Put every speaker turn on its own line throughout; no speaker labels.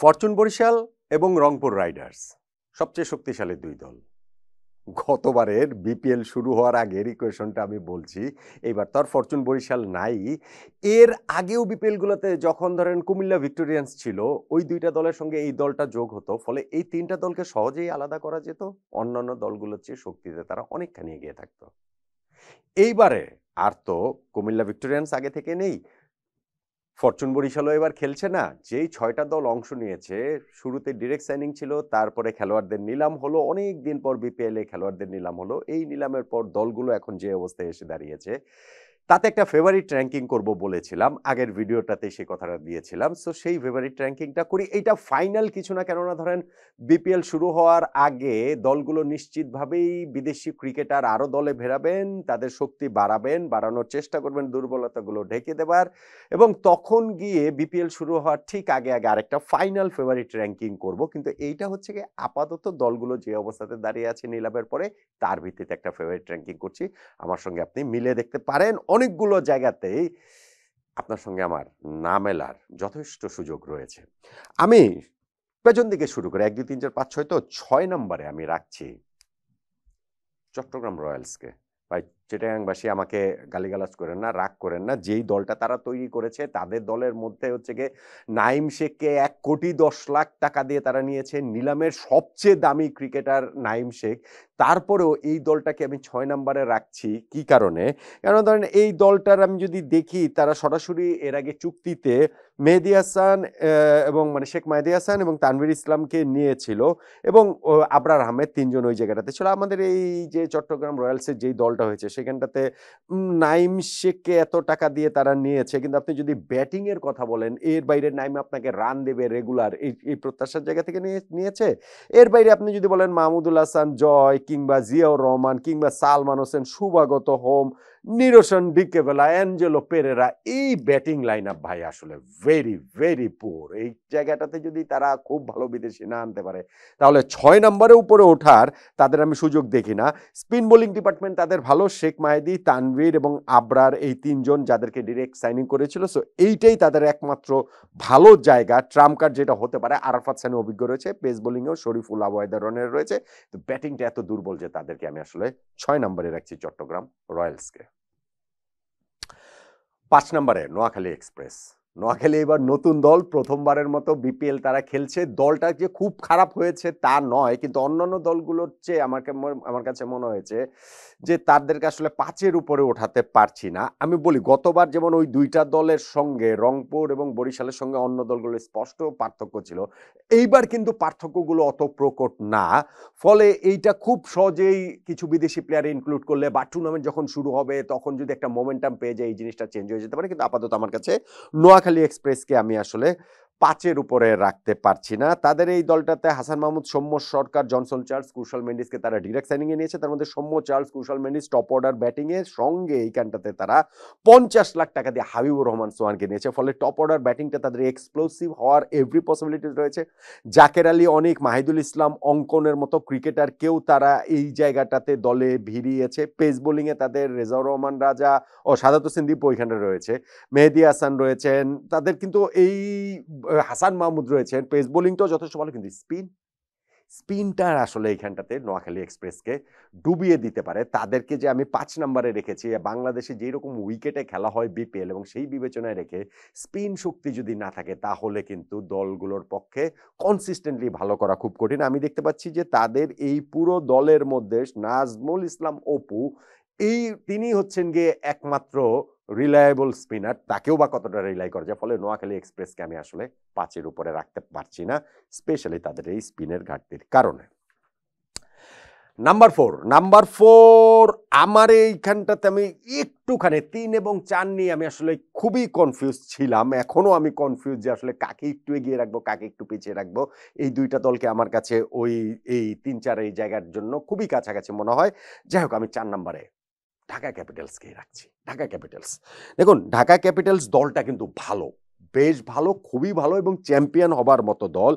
Fortune Barishal এবং Rangpur Riders সবচেয়ে শক্তিশালী দুই দল। গতবারের বিপিএল শুরু হওয়ার আগের ইকুয়েশনটা আমি বলছি। এইবার তো আর ফরচুন বরিশাল নাই। এর আগেও বিপিএলগুলোতে যখন ধরেন কুমিল্লা ভিক্টোরিয়ান্স ছিল, ওই দুইটা দলের সঙ্গে এই দলটা যোগ হতো। ফলে এই তিনটা দলকে সহজেই আলাদা করা যেত। অন্যান্য দলগুলোর চেয়ে শক্তিতে তারা অনেকখানি এগিয়ে থাকতো। এইবারে আর তো কুমিল্লা ভিক্টোরিয়ান্স আগে থেকে নেই, ফরচুন বরিশালও এবার খেলছে না। যেই ৬টা দল অংশ নিয়েছে, শুরুতে ডিরেক্ট সাইনিং ছিল, তারপরে খেলোয়াড়দের নিলাম হলো, অনেক দিন পর বিপিএল এ খেলোয়াড়দের নিলাম হলো। এই নিলামের পর দলগুলো এখন যে অবস্থায় এসে দাঁড়িয়েছে, তাতে একটা ফেভারিট র‍্যাঙ্কিং করব বলেছিলাম। আগের ভিডিওটাতে সেই কথাটা দিয়েছিলাম। সো সেই ফেভারিট র‍্যাঙ্কিংটা করি। এইটা ফাইনাল কিছু না, কেননা ধরেন বিপিএল শুরু হওয়ার আগে দলগুলো নিশ্চিতভাবেই বিদেশি ক্রিকেটার আরো দলে ভেড়াবেন, তাদের শক্তি বাড়াবেন, বাড়ানোর চেষ্টা করবেন দুর্বলতাগুলো ঢেকে দেবার, এবং তখন গিয়ে বিপিএল শুরু হওয়ার ঠিক আগে আগে আরেকটা ফাইনাল ফেভারিট র‍্যাঙ্কিং করব। কিন্তু এইটা হচ্ছে কি, আপাতত দলগুলো যে অবস্থাতে দাঁড়িয়ে আছে নিলামের পরে, তার ভিত্তিতে একটা ফেভারিট র‍্যাঙ্কিং করছি। আমার সঙ্গে আপনি মিলে দেখতে পারেন। অনেকগুলো জায়গাতেই আপনার সঙ্গে আমার না মেলার যথেষ্ট সুযোগ রয়েছে। আমি পেছন দিকে শুরু করে ১, ২, ৩, ৪, ৫, ৬, তো ৬ নম্বরে আমি রাখছি চট্টগ্রাম রয়্যালসকে। ভাই, চিটাগাংবাসী আমাকে গালিগালাজ করেন না, রাগ করেন না। যেই দলটা তারা তৈরি করেছে, তাদের দলের মধ্যে হচ্ছে গিয়ে নাইম শেখকে ১,১০,০০,০০০ টাকা দিয়ে তারা নিয়েছে। নিলামের সবচেয়ে দামি ক্রিকেটার নাইম শেখ। তারপরেও এই দলটাকে আমি ৬ নম্বরে রাখছি। কি কারণে? কেন ধরেন এই দলটার আমি যদি দেখি, তারা সরাসরি এর আগে চুক্তিতে মেহেদী হাসান এবং মানে শেখ মেহেদী হাসান এবং তানভীর ইসলামকে নিয়েছিল, এবং আবরার আহমেদ, ৩ জন ওই জায়গাটাতে ছিল। আমাদের এই যে চট্টগ্রাম রয়্যালসের যেই দলটা হয়েছে, সেখানটাতে নাইম শেখকে এত টাকা দিয়ে তারা নিয়েছে। কিন্তু আপনি যদি ব্যাটিং এর কথা বলেন, এর বাইরে নাইম আপনাকে রান দেবে রেগুলার, এই প্রত্যাশার জায়গা থেকে নিয়েছে। এর বাইরে আপনি যদি বলেন মাহমুদুল হাসান জয়, কিংবা জিয়াউর রহমান, কিংবা সালমান হোসেন, শুভাগত হোম, নিরোশন ডিকেবেলা, অ্যাঞ্জেলো পেরেরা, এই ব্যাটিং লাইন আপ ভাই আসলে ভেরি ভেরি পুয়ার। এই জায়গাটাতে যদি তারা খুব ভালো বিদেশি না আনতে পারে, তাহলে ৬ নম্বরে উপরে ওঠার তাদের আমি সুযোগ দেখি না। স্পিন বোলিং ডিপার্টমেন্ট তাদের ভালো, শেখ মাহেদী, তানভীর এবং আবরার, এই ৩ জন যাদেরকে ডিরেক্ট সাইনিং করেছিল। সো এইটাই তাদের একমাত্র ভালো জায়গা, ট্রাম্প কার্ড যেটা হতে পারে। আরাফাত সানি অভিজ্ঞ রয়েছে, পেস বোলিংয়েও শরীফুল আবওয়াইদার রনের রয়েছে। তো ব্যাটিংটা এত দুর্বল যে তাদেরকে আমি আসলে ৬ নম্বরে রাখছি চট্টগ্রাম রয়্যালসকে। ৫ নম্বরে নোয়াখালী এক্সপ্রেস। নোয়াখালী এবার নতুন দল, প্রথমবারের মতো বিপিএল তারা খেলছে। দলটা যে খুব খারাপ হয়েছে তা নয়, কিন্তু অন্যান্য দলগুলোর চেয়ে আমার কাছে মনে হয়েছে যে তাদেরকে আসলে ৫-এর উপরে ওঠাতে পারছি না। আমি বলি, গতবার যেমন ওই দুইটা দলের সঙ্গে রংপুর এবং বরিশালের সঙ্গে অন্য দলগুলোর স্পষ্ট পার্থক্য ছিল, এইবার কিন্তু পার্থক্যগুলো অত প্রকট না। ফলে এইটা খুব সহজেই কিছু বিদেশি প্লেয়ার ইনক্লুড করলে বা টুর্নামেন্ট যখন শুরু হবে তখন যদি একটা মোমেন্টাম পেয়ে যায়, এই জিনিসটা চেঞ্জ হয়ে যেতে পারে। কিন্তু আপাতত আমার কাছে নোয়াখালী এক্সপ্রেসকে আমি আসলে ৫-এর উপরে রাখতে পারছি না। তাদের এই দলটাতে হাসান মাহমুদ, সৌম্য সরকার, জনসন চার্লস, কুশল মেন্ডিসকে তারা ডিরেক্ট সাইনিং এ নিয়েছে। তার মধ্যে সৌম্য, চার্লস, কুশল মেন্ডিস টপ অর্ডার ব্যাটিং এর সঙ্গে এইখানটাতে তারা ৫০ লাখ টাকা দিয়ে হাবিবুর রহমান সোহানকে নিয়েছে। ফলে টপ অর্ডার ব্যাটিংটা তাদের এক্সপ্লোসিভ হওয়ার এভরি পসিবিলিটি রয়েছে। জাকের আলী অনিক, মাহিদুল ইসলাম অঙ্কনের মতো ক্রিকেটারকেও তারা এই জায়গাটাতে দলে ভিড়িয়েছে। পেস বোলিং এ তাদের রেজাউর রহমান রাজা ও সাদাত হোসেন দীপ ওইখানে রয়েছে, মেহেদী হাসান রয়েছেন, তাদের কিন্তু এই হাসান মাহমুদ রয়েছেন। পেস বোলিংটাও যথেষ্ট ভালো, কিন্তু স্পিনটা আসলে এইখানটাতে নোয়াখালী এক্সপ্রেসকে ডুবিয়ে দিতে পারে। তাদেরকে যে আমি ৫ নম্বরে রেখেছি, বাংলাদেশে যেই রকম উইকেটে খেলা হয় বিপিএল, এবং সেই বিবেচনায় রেখে স্পিন শক্তি যদি না থাকে, তাহলে কিন্তু দলগুলোর পক্ষে কনসিস্টেন্টলি ভালো করা খুব কঠিন। আমি দেখতে পাচ্ছি যে তাদের এই পুরো দলের মধ্যে নাজমুল ইসলাম অপু, তিনি হচ্ছেন গিয়ে একমাত্র রিলায়েবল স্পিনার। তাকেও বা কতটা রিলাই করা যায়। ফলে নোয়াখালী এক্সপ্রেসকে আমি আসলে ৫-এর উপরে রাখতে পারছি না, স্পেশালি তাদের এই স্পিনের ঘাটতির কারণে। নাম্বার 4 আমার এইখানটাতে আমি একটুখানি 3 এবং 4 নিয়ে আমি আসলে খুবই কনফিউজ ছিলাম। এখনো আমি কনফিউজ যে আসলে কাকে একটু এগিয়ে রাখবো, কাকে একটু পিছিয়ে রাখবো। এই দুইটা দলকে আমার কাছে এই ৩-৪ এই জায়গার জন্য খুবই কাছাকাছি মনে হয়। যাই হোক, আমি ৪ নম্বরে ঢাকা ক্যাপিটালসকেই রাখছি। ঢাকা ক্যাপিটালস, দেখুন ঢাকা ক্যাপিটালস দলটা কিন্তু ভালো, বেশ ভালো, খুবই ভালো, এবং চ্যাম্পিয়ন হবার মতো দল।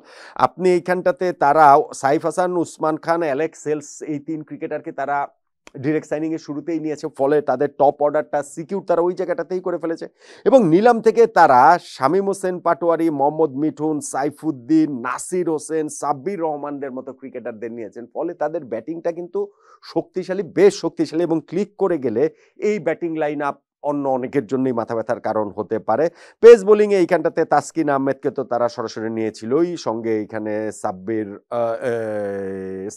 আপনি এইখানটাতে তারা সাইফ হাসান, উসমান খান, অ্যালেক্স সেলস, এই ৩ ক্রিকেটারকে তারা ডিরেক্ট সাইনিং এর শুরুতেই নিয়েছে, ফলে তাদের টপ অর্ডারটা সিকিউর তারা ওই জায়গাটাতেই করে ফেলেছে এবং নিলাম থেকে তারা শামীম হোসেন পাটোয়ারি, মোহাম্মদ মিঠুন, সাইফুদ্দিন, নাসির হোসেন, সাব্বির রহমানদের মতো ক্রিকেটারদের নিয়েছেন, ফলে তাদের ব্যাটিংটা কিন্তু শক্তিশালী, বেশ শক্তিশালী এবং ক্লিক করে গেলে এই ব্যাটিং লাইন আপ অন্য অনেকের জন্যই মাথা ব্যথার কারণ হতে পারে। পেস বোলিংয়ে এইখানটাতে তাসকিন আহমেদকে তো তারা সরাসরি নিয়েছিলই, সঙ্গে এইখানে সাব্বির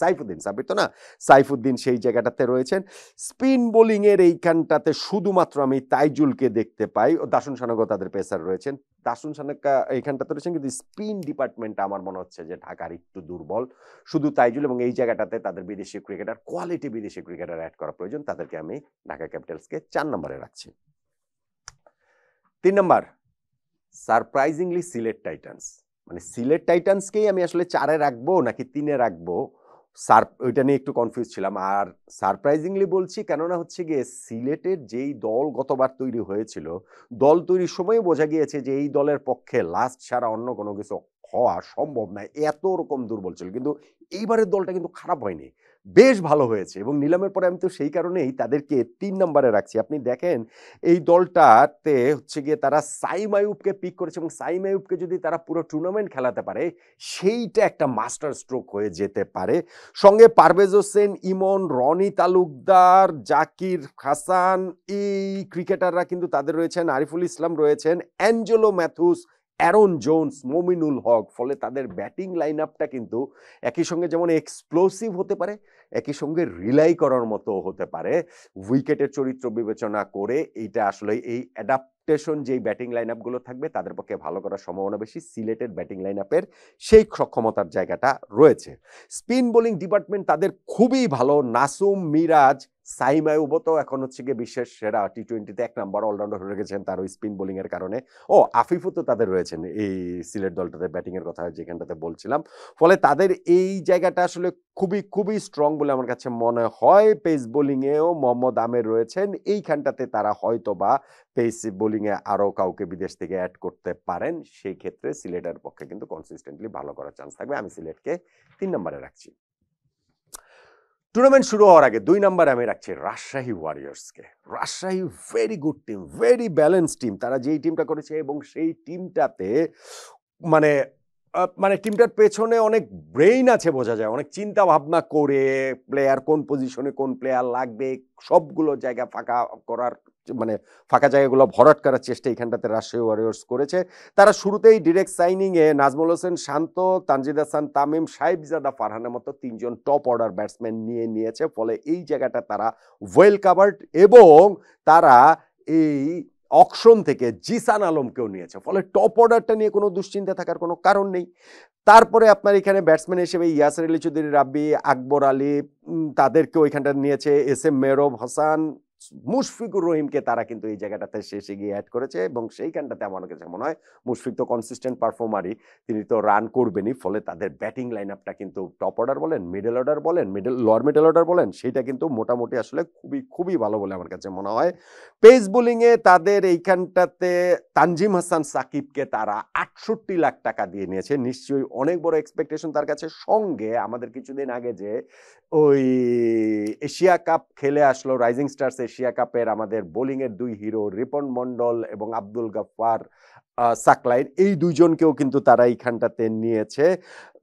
সাইফুদ্দিন, সাব্বির তো না, সাইফুদ্দিন সেই জায়গাটাতে রয়েছেন। স্পিন বোলিংয়ের এইখানটাতে শুধুমাত্র আমি তাইজুলকে দেখতে পাই, ও দাসুন সানাগো তাদের পেসার রয়েছেন, দাসুন সানাকা এইখানটাতে রয়েছেন, কিন্তু স্পিন ডিপার্টমেন্টটা আমার মনে হচ্ছে যে ঢাকার একটু দুর্বল। শুধু তাইজুল এবং এই জায়গাটাতে তাদের বিদেশি ক্রিকেটার, কোয়ালিটি বিদেশি ক্রিকেটার অ্যাড করা প্রয়োজন, তাদেরকে আমি ঢাকা ক্যাপিটালসকে 4 নম্বরে রাখছি। 3 নম্বর সারপ্রাইজিংলি সিলেট টাইটান্স। মানে সিলেট টাইটান্সকেই আমি আসলে 4-এ রাখবো নাকি 3-এ রাখবো, ওইটা নিয়ে একটু কনফিউজ ছিলাম। আর সারপ্রাইজিংলি বলছি কেননা হচ্ছে গিয়ে সিলেটের যেই দল গতবার তৈরি হয়েছিল, দল তৈরির সময় বোঝা গিয়েছে যে এই দলের পক্ষে লাস্ট ছাড়া অন্য কোনো কিছু হওয়া সম্ভব নয়, এত রকম দুর্বল ছিল, কিন্তু এইবারের দলটা কিন্তু খারাপ হয়নি, বেশ ভালো হয়েছে এবং নিলামের পরে আমি তো সেই কারণেই তাদেরকে 3 নম্বরে রাখছি। আপনি দেখেন এই দলটাতে হচ্ছে গিয়ে তারা সাইম আইয়ুবকে পিক করেছে এবং সাইম আইয়ুবকে যদি তারা পুরো টুর্নামেন্ট খেলাতে পারে সেইটা একটা মাস্টার স্ট্রোক হয়ে যেতে পারে। সঙ্গে পারভেজ হোসেন, ইমন, রনি তালুকদার, জাকির হাসান, এই ক্রিকেটাররা কিন্তু তাদের রয়েছেন, আরিফুল ইসলাম রয়েছেন, অ্যাঞ্জেলো ম্যাথুস, অ্যারন জোন্স, মমিনুল হক, ফলে তাদের ব্যাটিং লাইন আপটা কিন্তু একই সঙ্গে যেমন এক্সপ্লোসিভ হতে পারে, একই সঙ্গে রিলাই করার মতো হতে পারে। উইকেটের চরিত্র বিবেচনা করে এইটা আসলে এই অ্যাডাপ্টেশন যেই ব্যাটিং লাইন আপগুলো থাকবে তাদের পক্ষে ভালো করার সম্ভাবনা বেশি, সিলেটের ব্যাটিং লাইন আপের সেই সক্ষমতার জায়গাটা রয়েছে। স্পিন বোলিং ডিপার্টমেন্ট তাদের খুবই ভালো, নাসুম, মিরাজ, সাইম আইয়ুবও তো এখন হচ্ছে গিয়ে বিশ্বের সেরা টি-20-তে 1 নাম্বার অলরাউন্ডার হয়ে গেছেন তার ওই স্পিন বোলিং এর কারণে। ও আফিফও তো তাদের রয়েছেন এই সিলেট দলটাতে ব্যাটিং এর কথা যেখানটাতে বলছিলাম, ফলে তাদের এই জায়গাটা আসলে খুবই খুবই স্ট্রং বলে আমার কাছে মনে হয়। পেস বোলিংয়েও মোহাম্মদ আমের রয়েছেন, এইখানটাতে তারা হয়তো বা পেস বোলিংয়ে আরও কাউকে বিদেশ থেকে অ্যাড করতে পারেন, সেই ক্ষেত্রে সিলেটের পক্ষে কিন্তু কনসিস্টেন্টলি ভালো করার চান্স থাকবে। আমি সিলেটকে 3 নম্বরে রাখছি। টুর্নামেন্ট শুরু হওয়ার আগে 2 নম্বরে আমি রাখছি রাজশাহী ওয়ারিয়র্সকে। Rajshahi very good team, very balance team, তারা যেই টিমটা করেছে এবং সেই টিমটাতে মানে মানে টিমটার পেছনে অনেক ব্রেইন আছে বোঝা যায়, অনেক চিন্তা ভাবনা করে প্লেয়ার কোন পজিশনে কোন প্লেয়ার লাগবে সবগুলো জায়গা ফাঁকা করার, মানে ফাঁকা জায়গাগুলো ভরাট করার চেষ্টা এখানটাতে রাজশাহী ওয়ারিয়র্স করেছে। তারা শুরুতেই ডিরেক্ট সাইনিংয়ে নাজমুল হোসেন শান্ত, তানজিদ হাসান তামিম, সাহেবজাদা ফারহানের মতো 3 জন টপ অর্ডার ব্যাটসম্যান নিয়েছে, ফলে এই জায়গাটা তারা ওয়েল কাভার্ড এবং তারা এই অকশন থেকে জিসান আলমকেও নিয়েছে, ফলে টপ অর্ডারটা নিয়ে কোনো দুশ্চিন্তা থাকার কোনো কারণ নেই। তারপরে আপনার এখানে ব্যাটসম্যান হিসেবে ইয়াসির আলী চৌধুরী, রাব্বি, আকবর আলী, তাদেরকেও এখানটা নিয়েছে, এস এম মেহরব হাসান, মুশফিকুর রহিমকে তারা কিন্তু এই জায়গাটাতে শেষে গিয়ে অ্যাড করেছে এবং সেইখানটাতে আমার কাছে মনে হয় মুশফিক তো কনসিস্টেন্ট পারফর্মারই, তিনি তো রান করবেনই, ফলে তাদের ব্যাটিং লাইন আপটা কিন্তু টপ অর্ডার বলেন, মিডল অর্ডার বলেন, লোয়ার মিডল অর্ডার বলেন, সেটা কিন্তু মোটামুটি আসলে খুবই খুবই ভালো বলে আমার কাছে মনে হয়। পেস বোলিংয়ে তাদের এইখানটাতে তানজিম হাসান সাকিবকে তারা 68 লাখ টাকা দিয়ে নিয়েছে, নিশ্চয়ই অনেক বড় এক্সপেকটেশন তার কাছে। সঙ্গে আমাদের কিছুদিন আগে যে ওই এশিয়া কাপ খেলে আসলো, রাইজিং স্টার্স এশিয়া কাপের আমাদের বোলিংয়ের 2 হিরো রিপন মন্ডল এবং আব্দুল গাফফার সাকলাইন, এই 2 জনকেও কিন্তু তারা এইখানটাতে নিয়েছে।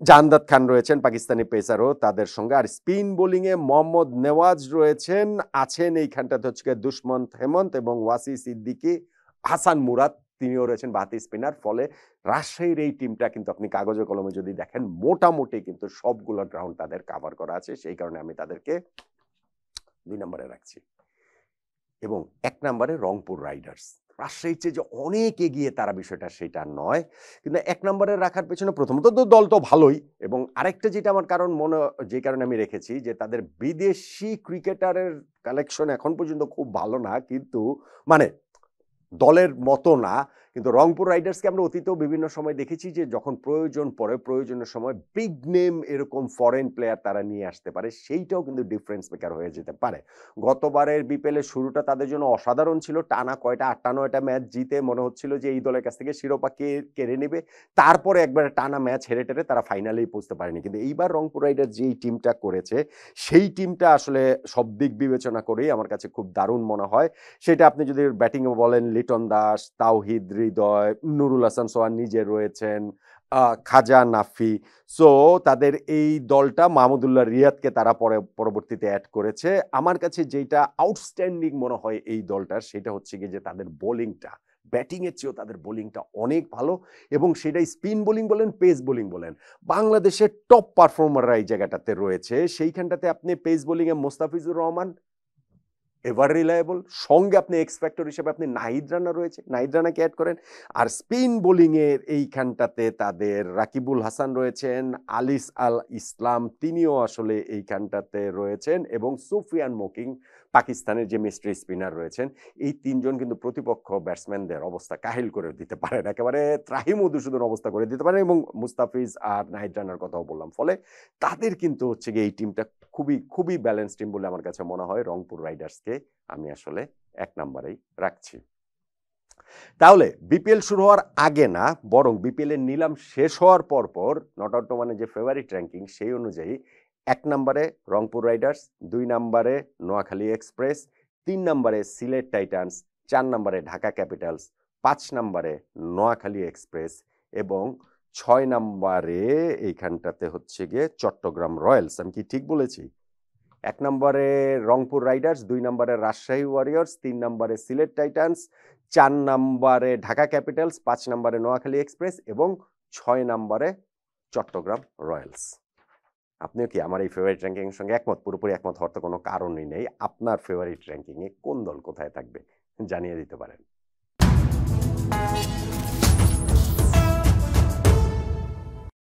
জাহানদাদ খান রয়েছেন পাকিস্তানি পেসারও তাদের সঙ্গে, আর স্পিন বোলিংয়ে মোহাম্মদ নেওয়াজ রয়েছেন, আছেন এইখানটাতে হচ্ছে দুষ্মন্ত হেমন্ত এবং ওয়াসি সিদ্দিকী, হাসান মুরাদ তিনিও রয়েছেন বাতি স্পিনার, ফলে রাজশাহীর এই টিমটা কিন্তু আপনি কাগজে কলমে যদি দেখেন মোটামুটি কিন্তু সবগুলো গ্রাউন্ড তাদের কাভার করা আছে, সেই কারণে আমি তাদেরকে 2 নম্বরে রাখছি। এবং 1 নম্বরে রংপুর রাইডার্স। রাজশাহীর চেয়ে যে অনেক এগিয়ে তারা বিষয়টা সেটা নয়, কিন্তু 1 নম্বরে রাখার পেছনে প্রথমত তো দল তো ভালোই, এবং আরেকটা যেটা আমার কারণ যে কারণে আমি রেখেছি যে তাদের বিদেশি ক্রিকেটারের কালেকশন এখন পর্যন্ত খুব ভালো না, কিন্তু মানে দলের মতো না, কিন্তু রংপুর রাইডার্সকে আমরা অতীতেও বিভিন্ন সময় দেখেছি যে যখন প্রয়োজন পড়ে প্রয়োজনের সময় বিগ নেম এরকম ফরেন প্লেয়ার তারা নিয়ে আসতে পারে, সেইটাও কিন্তু ডিফারেন্স মেকার হয়ে যেতে পারে। গতবারের বিপিএলের শুরুটা তাদের জন্য অসাধারণ ছিল। টানা কয়টা ৮টা-৯টা ম্যাচ জিতে মনে হচ্ছিল যে এই দলের কাছ থেকে শিরোপা কেড়ে নেবে। তারপরে একবারে টানা ম্যাচ হেরে টেরে তারা ফাইনালেই পৌঁছতে পারেনি। কিন্তু এইবার রংপুর রাইডার্স যেই টিমটা করেছে সেই টিমটা আসলে সব দিক বিবেচনা করেই আমার কাছে খুব দারুণ মনে হয়। সেটা আপনি যদি ব্যাটিংয়ে বলেন লিটন দাস, তাওহিদ হৃদয়, নুরুল হাসান সোহান নিজে রয়েছেন, খাজা নাফি। সো তাদের এই দলটা মাহমুদুল্লাহ রিয়াদকে তারা পরবর্তীতে অ্যাড করেছে। আমার কাছে যেটা আউটস্ট্যান্ডিং মনে হয় এই দলটার সেটা হচ্ছে গিয়ে যে তাদের বোলিংটা, ব্যাটিংয়ের চেয়েও তাদের বোলিংটা অনেক ভালো এবং সেটাই স্পিন বোলিং বলেন, পেস বোলিং বলেন। বাংলাদেশের টপ পারফর্মাররা এই জায়গাটাতে রয়েছে। সেইখানটাতে আপনি পেস বোলিংয়ে মোস্তাফিজুর রহমান এভার রিলায়েবল, সঙ্গে আপনি এক্স ফ্যাক্টর হিসেবে আপনি নাহিদ রানা রয়েছে, নাহিদ রানাকে অ্যাড করেন। আর স্পিন বোলিংয়ের এইখানটাতে তাদের রাকিবুল হাসান রয়েছেন, আলিস আল ইসলাম তিনিও আসলে এইখানটাতে রয়েছেন এবং সুফিয়ান মোকিং পাকিস্তানের যে মিস্ট্রি স্পিনার রয়েছেন। এই তিনজন কিন্তু প্রতিপক্ষ ব্যাটসম্যানদের অবস্থা কাহিল করে দিতে পারেন, একেবারে ত্রাহি মধুসূদন অবস্থা করে দিতে পারেন এবং মুস্তাফিজ আর নাহিদ রানার কথাও বললাম। ফলে তাদের কিন্তু হচ্ছে গিয়ে এই টিমটা খুবই খুবই ব্যালেন্স টিম বলে আমার কাছে মনে হয়। রংপুর রাইডার্সকে আমি আসলে ১ নাম্বারেই রাখছি। তাহলে বিপিএল শুরু হওয়ার আগে না, বরং বিপিএল এর নিলাম শেষ হওয়ার পর নট আউট মানে যে ফেভারিট র্যাঙ্কিং সেই অনুযায়ী ১ নাম্বারে রংপুর রাইডার্স, ২ নাম্বারে নোয়াখালী এক্সপ্রেস, ৩ নাম্বারে সিলেট টাইটান্স, ৪ নাম্বারে ঢাকা ক্যাপিটালস, ৫ নাম্বারে নোয়াখালী এক্সপ্রেস এবং ৬ নাম্বারে এইখানটাতে হচ্ছে গিয়ে চট্টগ্রাম রয়্যালস। আমি কি ঠিক বলেছি? ১ নম্বরে রংপুর রাইডার্স, ২ নম্বরে রাজশাহী ওয়ারিয়র্স, ৩ নম্বরে সিলেট টাইটান্স, ৪ নম্বরে ঢাকা ক্যাপিটালস, ৫ নম্বরে নোয়াখালী এক্সপ্রেস এবং ৬ নম্বরে চট্টগ্রাম রয়্যালস। আপনিও কি আমার এই ফেভারিট র্যাঙ্কিং এর সঙ্গে একমত? পুরোপুরি একমত হওয়ার তো কোনো কারণই নেই। আপনার ফেভারিট র্যাঙ্কিং এ কোন দল কোথায় থাকবে জানিয়ে দিতে পারেন।